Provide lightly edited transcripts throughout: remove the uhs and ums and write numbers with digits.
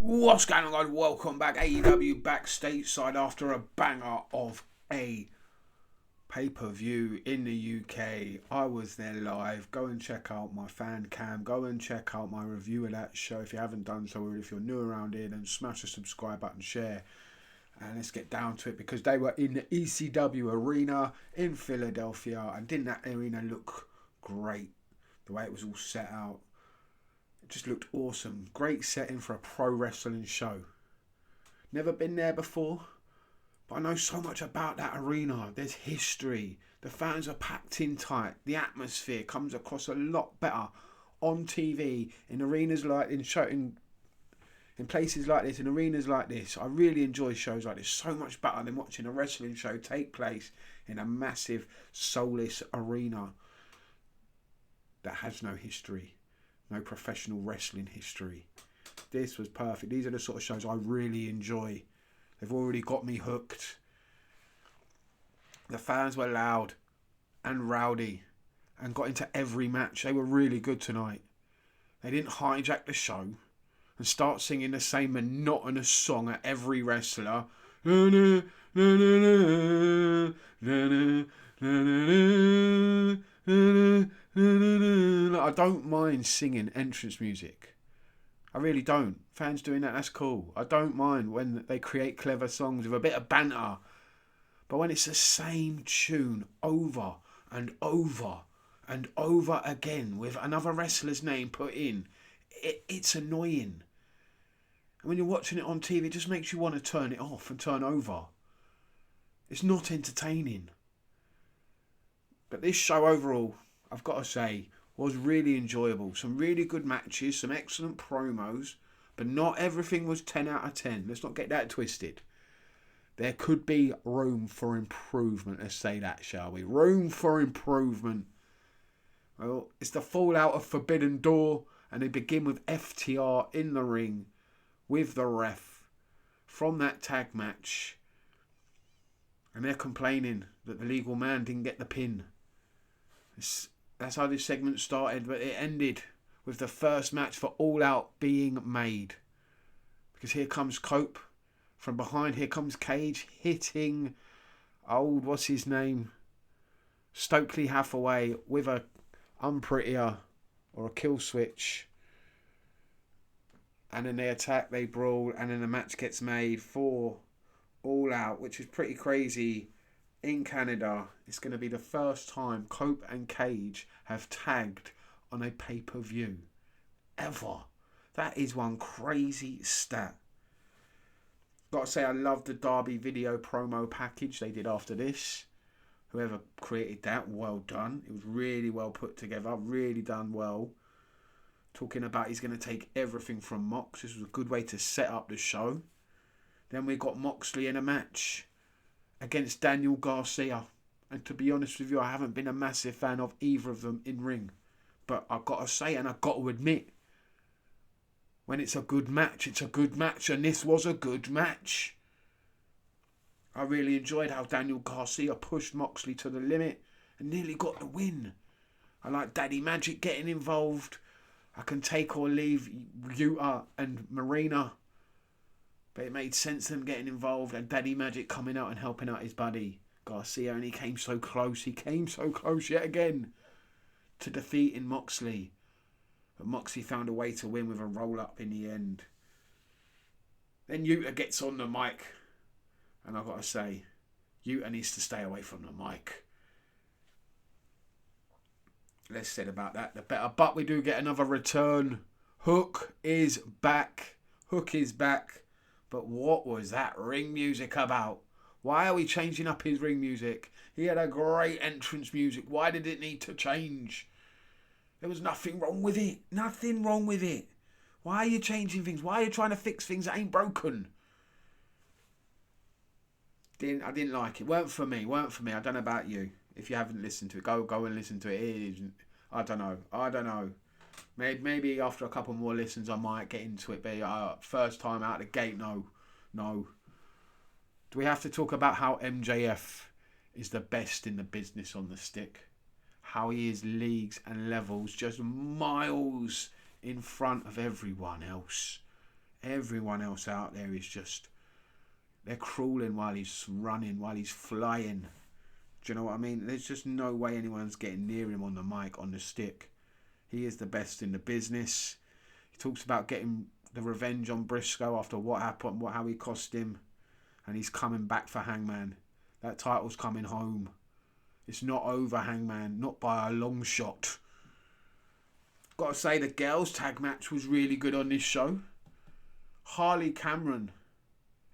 What's going on, guys? Welcome back. AEW back stateside after a banger of a pay-per-view in the UK. I was there live. Go and check out my fan cam. Go and check out my review of that show if you haven't done so. Or if you're new around here, then smash the subscribe button, share. And let's get down to it, because they were in the ECW Arena in Philadelphia. And didn't that arena look great? The way it was all set out. It just looked awesome. Great setting for a pro wrestling show. Never been there before, but I know so much about that arena. There's history. The fans are packed in tight. The atmosphere comes across a lot better on TV, in arenas like in places like this, in arenas like this. I really enjoy shows like this so much better than watching a wrestling show take place in a massive soulless arena that has no history. No professional wrestling history. This was perfect. These are the sort of shows I really enjoy. They've already got me hooked. The fans were loud and rowdy and got into every match. They were really good tonight. They didn't hijack the show and start singing the same monotonous song at every wrestler. I don't mind singing entrance music. I really don't. Fans doing that, that's cool. I don't mind when they create clever songs with a bit of banter. But when it's the same tune over and over and over again with another wrestler's name put in, it's annoying. And when you're watching it on TV, it just makes you want to turn it off and turn over. It's not entertaining. But this show overall, I've got to say, was really enjoyable. Some really good matches, some excellent promos, but not everything was 10 out of 10. Let's not get that twisted. There could be room for improvement, let's say that, shall we? Room for improvement. Well, it's the fallout of Forbidden Door, and they begin with FTR in the ring with the ref from that tag match. And they're complaining that the legal man didn't get the pin. That's how this segment started, but it ended with the first match for All Out being made. Because here comes Cope from behind. Here comes Cage hitting what's his name? Stokely Hathaway with a unprettier or a kill switch. And then they attack, they brawl, and then the match gets made for All Out, which is pretty crazy. In Canada, it's going to be the first time Cope and Cage have tagged on a pay-per-view ever. That is one crazy stat. Got to say, I love the Derby video promo package they did after this. Whoever created that, well done. It was really well put together, really done well. Talking about he's going to take everything from Mox. This was a good way to set up the show. Then we got Moxley in a match against Daniel Garcia. And to be honest with you, I haven't been a massive fan of either of them in ring. But I've got to say, and I've got to admit, when it's a good match, it's a good match. And this was a good match. I really enjoyed how Daniel Garcia pushed Moxley to the limit and nearly got the win. I like Daddy Magic getting involved. I can take or leave Yuta and Marina. But it made sense them getting involved and Daddy Magic coming out and helping out his buddy Garcia. And he came so close. He came so close yet again to defeating Moxley. But Moxley found a way to win with a roll-up in the end. Then Yuta gets on the mic. And I've got to say, Yuta needs to stay away from the mic. Less said about that, the better. But we do get another return. Hook is back. Hook is back. But what was that ring music about? Why are we changing up his ring music? He had a great entrance music. Why did it need to change? There was nothing wrong with it. Nothing wrong with it. Why are you changing things? Why are you trying to fix things that ain't broken? I didn't like it. Weren't for me. I don't know about you. If you haven't listened to it, go and listen to it. It is, I don't know. Maybe after a couple more listens, I might get into it. But first time out the gate, no. Do we have to talk about how MJF is the best in the business on the stick? How he is leagues and levels, just miles in front of everyone else. Everyone else out there is just, they're crawling while he's running, while he's flying. Do you know what I mean? There's just no way anyone's getting near him on the mic, on the stick. He is the best in the business. He talks about getting the revenge on Briscoe after what happened, how he cost him. And he's coming back for Hangman. That title's coming home. It's not over, Hangman. Not by a long shot. Got to say, the girls' tag match was really good on this show. Harley Cameron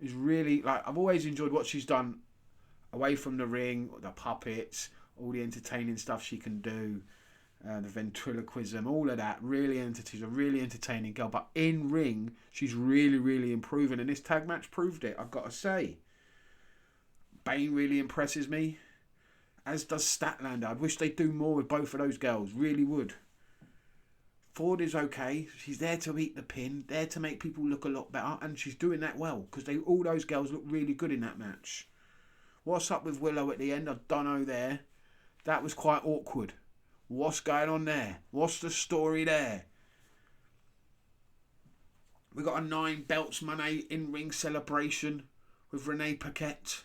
is really, like, I've always enjoyed what she's done away from the ring, the puppets, all the entertaining stuff she can do, the ventriloquism, all of that. She's a really entertaining girl. But in ring, she's really, really improving. And this tag match proved it, I've got to say. Bane really impresses me, as does Statlander. I wish they'd do more with both of those girls. Really would. Ford is okay. She's there to eat the pin, there to make people look a lot better, and she's doing that well, because all those girls look really good in that match. What's up with Willow at the end? I don't know there. That was quite awkward. What's going on there? What's the story there? We got a 9 belts Monet in-ring celebration with Renee Paquette.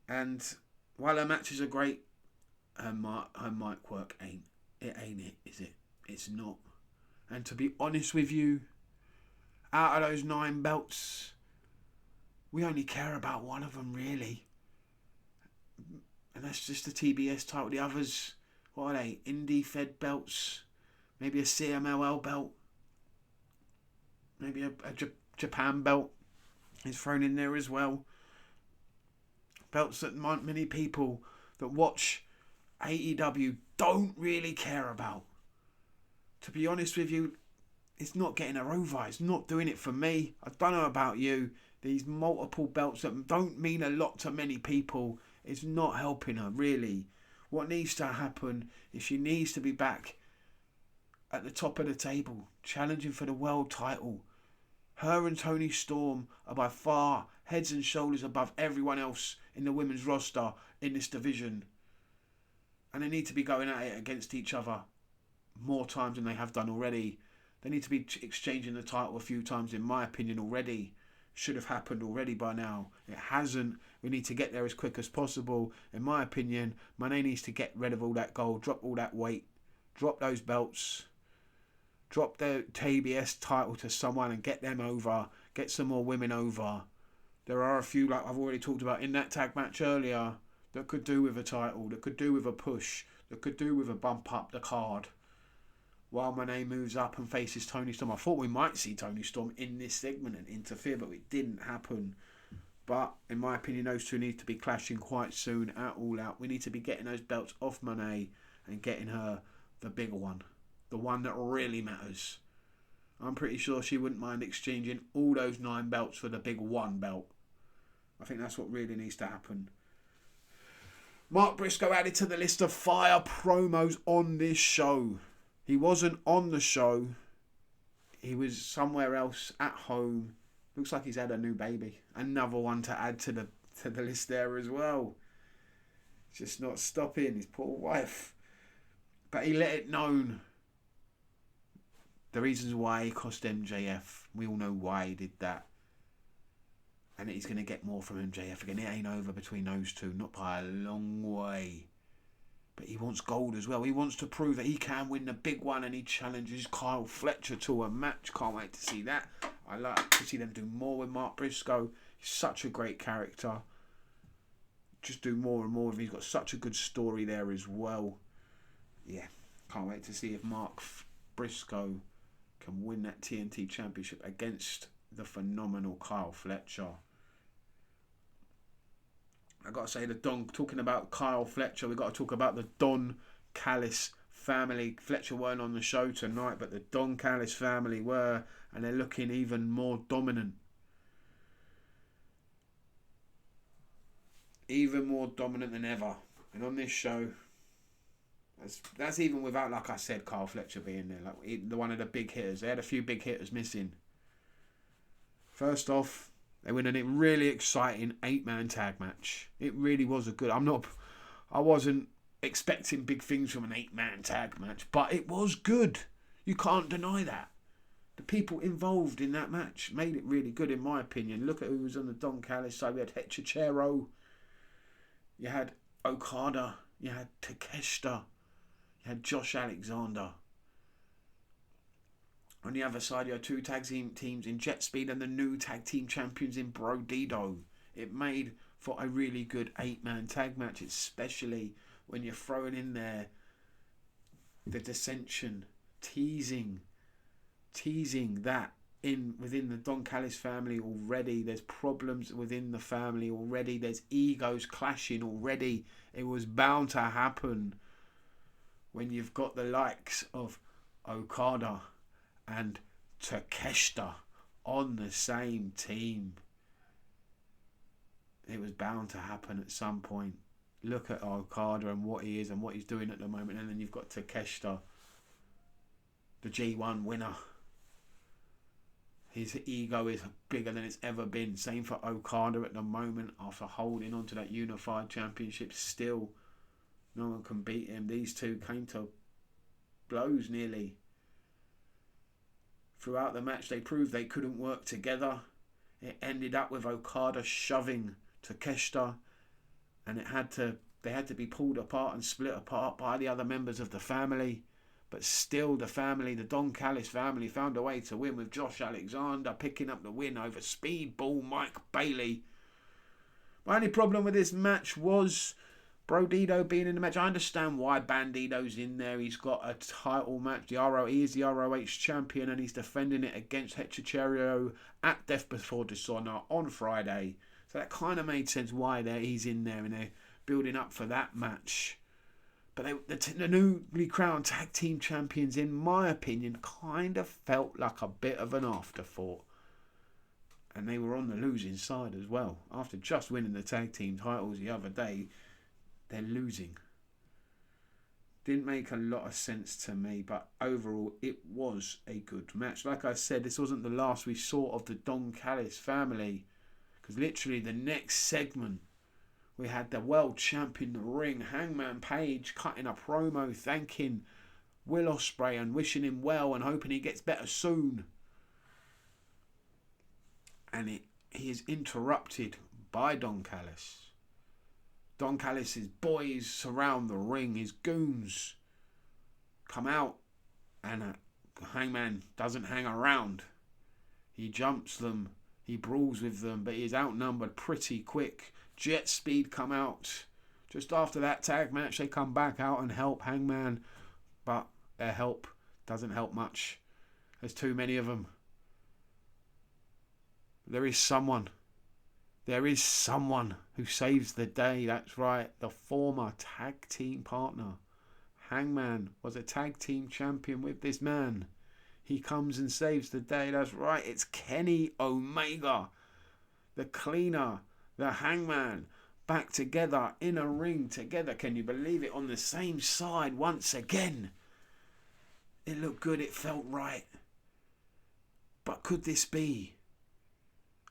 And while her matches are great, her mic work ain't it, is it? It's not. And to be honest with you, out of those 9 belts, we only care about one of them, really. And that's just the TBS title. The others, what are they? Indie Fed belts. Maybe a CMLL belt. Maybe a Japan belt is thrown in there as well. Belts that many people that watch AEW don't really care about. To be honest with you, it's not getting her over. It's not doing it for me. I don't know about you. These multiple belts that don't mean a lot to many people, it's not helping her, really. What needs to happen is she needs to be back at the top of the table, challenging for the world title. Her and Toni Storm are by far heads and shoulders above everyone else in the women's roster in this division. And they need to be going at it against each other more times than they have done already. They need to be exchanging the title a few times, in my opinion, already. Should have happened already by now. It hasn't. We need to get there as quick as possible. In my opinion, Monet needs to get rid of all that gold, drop all that weight, drop those belts, drop the TBS title to someone and get them over, get some more women over. There are a few, like I've already talked about in that tag match earlier, that could do with a title, that could do with a push, that could do with a bump up the card. While Monet moves up and faces Toni Storm. I thought we might see Toni Storm in this segment and interfere, but it didn't happen. But in my opinion, those two need to be clashing quite soon at All Out. We need to be getting those belts off Monet and getting her the bigger one. The one that really matters. I'm pretty sure she wouldn't mind exchanging all those 9 belts for the big 1 belt. I think that's what really needs to happen. Mark Briscoe added to the list of fire promos on this show. He wasn't on the show. He was somewhere else at home. Looks like he's had a new baby. Another one to add to the list there as well. Just not stopping, his poor wife. But he let it known the reasons why he cost MJF. We all know why he did that. And he's going to get more from MJF again. It ain't over between those two. Not by a long way. But he wants gold as well. He wants to prove that he can win the big one, and he challenges Kyle Fletcher to a match. Can't wait to see that. I like to see them do more with Mark Briscoe. He's such a great character. Just do more and more of him. He's got such a good story there as well. Yeah, can't wait to see if Mark Briscoe can win that TNT Championship against the phenomenal Kyle Fletcher. I got to say, the Don, talking about Kyle Fletcher, we got to talk about the Don Callis family. Fletcher weren't on the show tonight, but the Don Callis family were, and they're looking even more dominant. Even more dominant than ever. And on this show, that's even without, like I said, Kyle Fletcher being there. Like one of the big hitters. They had a few big hitters missing. First off, they win a really exciting 8-man tag match. It really was a good... I wasn't expecting big things from an 8-man tag match, but it was good. You can't deny that. the people involved in that match made it really good, in my opinion. Look at who was on the Don Callis side. We had Hechicero, you had Okada, you had Takeshita, you had Josh Alexander. On the other side, you had two tag teams in Jet Speed and the new tag team champions in Brodido. It made for a really good 8-man tag match, especially when you're throwing in there the dissension, teasing that within the Don Callis family already. There's problems within the family already. There's egos clashing already. It was bound to happen when you've got the likes of Okada and Takeshita on the same team. It was bound to happen at some point. Look at Okada and what he is and what he's doing at the moment. And then you've got Takeshita, the G1 winner. His ego is bigger than it's ever been. Same for Okada at the moment. After holding on to that unified championship, still no one can beat him. These two came to blows nearly. Throughout the match, they proved they couldn't work together. It ended up with Okada shoving Takeshita, and they had to be pulled apart and split apart by the other members of the family. But still, the Don Callis family, found a way to win, with Josh Alexander picking up the win over Speedball Mike Bailey. My only problem with this match was Brodido being in the match. I understand why Bandido's in there. He's got a title match. He is the ROH champion, and he's defending it against Hechicero at Death Before Dishonor on Friday. So that kind of made sense why he's in there, and they're building up for that match. But the newly crowned tag team champions, in my opinion, kind of felt like a bit of an afterthought. And they were on the losing side as well. After just winning the tag team titles the other day, they're losing. Didn't make a lot of sense to me, but overall it was a good match. Like I said, this wasn't the last we saw of the Don Callis family, because literally the next segment we had the world champion, the Ring, Hangman Page, cutting a promo thanking Will Ospreay and wishing him well and hoping he gets better soon. And he is interrupted by Don Callis. Don Callis' boys surround the ring. His goons come out, and Hangman doesn't hang around. He jumps them. He brawls with them, but he is outnumbered pretty quick. Jet Speed come out. Just after that tag match, they come back out and help Hangman, but their help doesn't help much. There's too many of them. There is someone who saves the day. That's right, the former tag team partner. Hangman was a tag team champion with this man. He comes and saves the day. That's right, it's Kenny Omega, the Cleaner, the Hangman, back together in a ring together. Can you believe it? On the same side once again. It looked good. It felt right. But could this be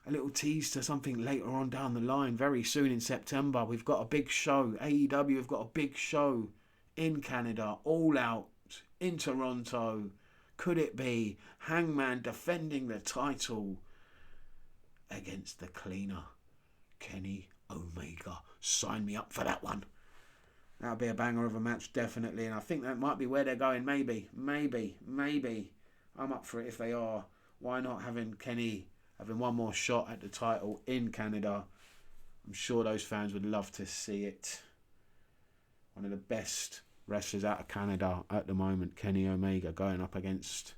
a little tease to something later on down the line? Very soon in September, we've got a big show. AEW have got a big show in Canada, All Out in Toronto. Could it be Hangman defending the title against the Cleaner, Kenny Omega? Sign me up for that one. That'll be a banger of a match, definitely. And I think that might be where they're going. Maybe. I'm up for it if they are. Why not having Kenny having one more shot at the title in Canada? I'm sure those fans would love to see it. One of the best wrestlers out of Canada at the moment, Kenny Omega, going up against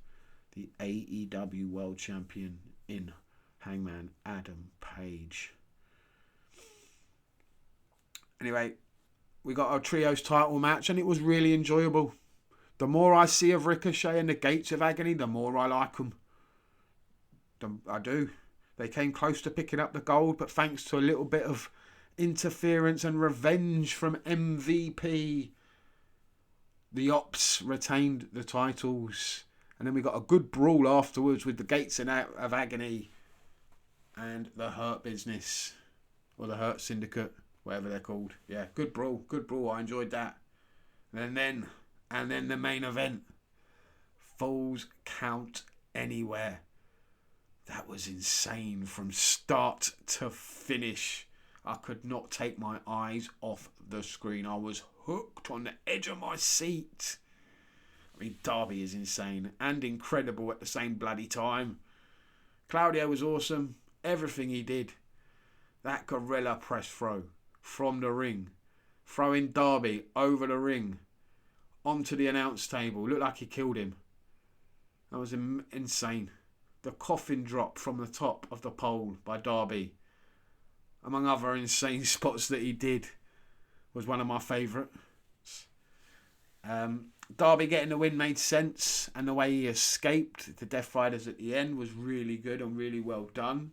the AEW World Champion in Hangman Adam Page. Anyway, we got our trios title match, and it was really enjoyable. The more I see of Ricochet and the Gates of Agony, the more I like them. I do. They came close to picking up the gold, but thanks to a little bit of interference and revenge from MVP, the Ops retained the titles. And then we got a good brawl afterwards with the Gates of Agony and the Hurt Business, or the Hurt Syndicate, whatever they're called. Yeah, good brawl. I enjoyed that. And then the main event, Falls Count anywhere. That was insane from start to finish. I could not take my eyes off the screen. I was hooked on the edge of my seat. I mean, Darby is insane and incredible at the same bloody time. Claudio was awesome. Everything he did. That gorilla press throw from the ring. Throwing Darby over the ring. Onto the announce table. Looked like he killed him. That was insane. The coffin drop from the top of the pole by Darby, among other insane spots that he did, was one of my favourites. Darby getting the win made sense, and the way he escaped the Death Riders at the end was really good and really well done.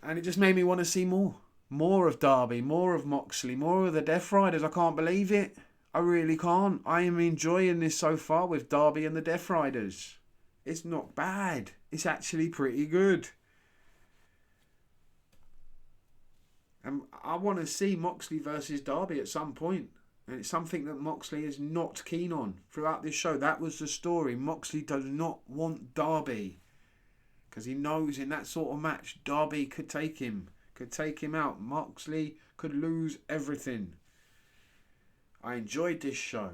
And it just made me want to see more. More of Darby, more of Moxley, more of the Death Riders. I can't believe it. I really can't. I am enjoying this so far with Darby and the Death Riders. It's not bad. It's actually pretty good. And I want to see Moxley versus Darby at some point. And it's something that Moxley is not keen on throughout this show. That was the story. Moxley does not want Darby. Because he knows in that sort of match, Darby could take him out. Moxley could lose everything. I enjoyed this show.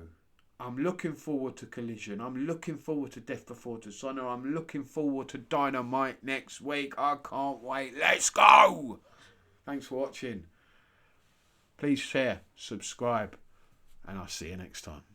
I'm looking forward to Collision. I'm looking forward to Death Before Dishonor. I'm looking forward to Dynamite next week. I can't wait. Let's go! Thanks for watching. Please share, subscribe, and I'll see you next time.